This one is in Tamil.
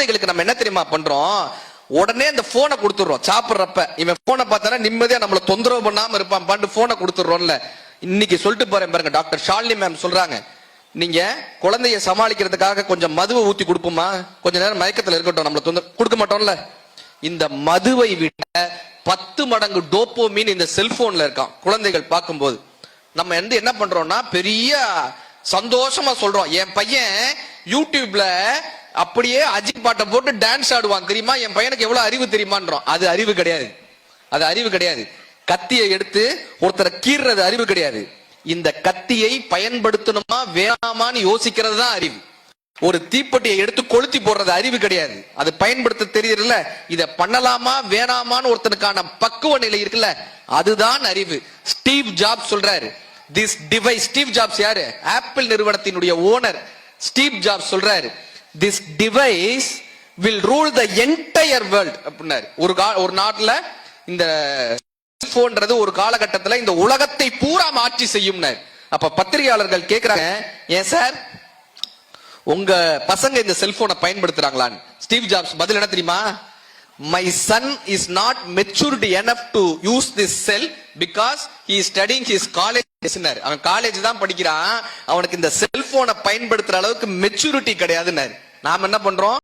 குழந்தைகளுக்கு நம்ம என்ன தெரியுமா பண்றோம், உடனே அந்த போனை கொடுத்துடுறோம். சாப்பிடுறப்ப இவன் போனை பார்த்தானா நிம்மதியா நம்மள தொந்தரவு பண்ணாம இருப்பான் பாண்டு போனை கொடுத்துடுறோம்ல. இன்னைக்கு சொல்லிட்டு போறேன் பாருங்க, டாக்டர் ஷாலினி மேம் சொல்றாங்க, நீங்க குழந்தைய சமாளிக்கிறதுக்காக கொஞ்சம் மதுவை ஊத்தி கொடுப்போமா, கொஞ்ச நேரம் மயக்கத்துல இருக்கட்டும், நம்மள கொடுக்க மாட்டோம்ல. இந்த மதுவை விட 10 மடங்கு டோப்போமின் இந்த செல்போன்ல இருக்கான். குழந்தைகள் பார்க்கும்போது நம்ம என்ன பண்றோம்னா பெரிய சந்தோஷமா சொல்றோம், என் பையன் யூடியூப்ல அப்படியே அஜித் பாட்டை போட்டு டான்ஸ் ஆடுவான் தெரியுமா, என் பையனுக்கு எவ்வளவு அறிவு தெரியுமான்றோம். அது அறிவு கிடையாது, அது அறிவு கிடையாது. கத்தியை எடுத்து ஒருத்தரை கீறுறது அறிவு கிடையாது. இந்த கத்தியை பயன்படுத்தணுமா வேணாமான்னு யோசிக்கிறது தான் அறிவு. ஒரு தீப்பெட்டியை எடுத்து கொளுத்தி போடுறது அறிவு கிடையாது, அது பயன்படுத்த தெரியல. இத பண்ணலாமா வேணாமான்னு ஒருத்தனுக்கான பக்குவ நிலை இருக்குல்ல, அதுதான் அறிவு. ஸ்டீவ் ஜாப்ஸ் சொல்றாரு, திஸ் டிவைஸ், ஸ்டீவ் ஜாப்ஸ் யாரு, ஆப்பிள் நிறுவனத்தினுடைய ஓனர். ஸ்டீவ் ஜாப்ஸ் சொல்றாரு, this device will rule the entire world அப்படின்னாரு. ஒரு நாட்டுல இந்த போன்றது ஒரு காலகட்டத்துல இந்த உலகத்தை பூரா மாற்றி செய்யும். அப்ப பத்திரிகையாளர்கள் கேட்கிறாங்க, ஏன் சார் உங்க பசங்க இந்த செல்போனை பயன்படுத்துறாங்களான்னு. ஸ்டீவ் ஜாப்ஸ் பதில் என்ன தெரியுமா, my son is not matured enough to use this sell because he is studying his college. அவன் காலேஜ் தான் படிக்கிறான், அவனுக்கு இந்த செல்போனை பயன்படுத்துற அளவுக்கு மெச்சூரிட்டி கிடையாதுன்னு. நாம என்ன பண்றோம்,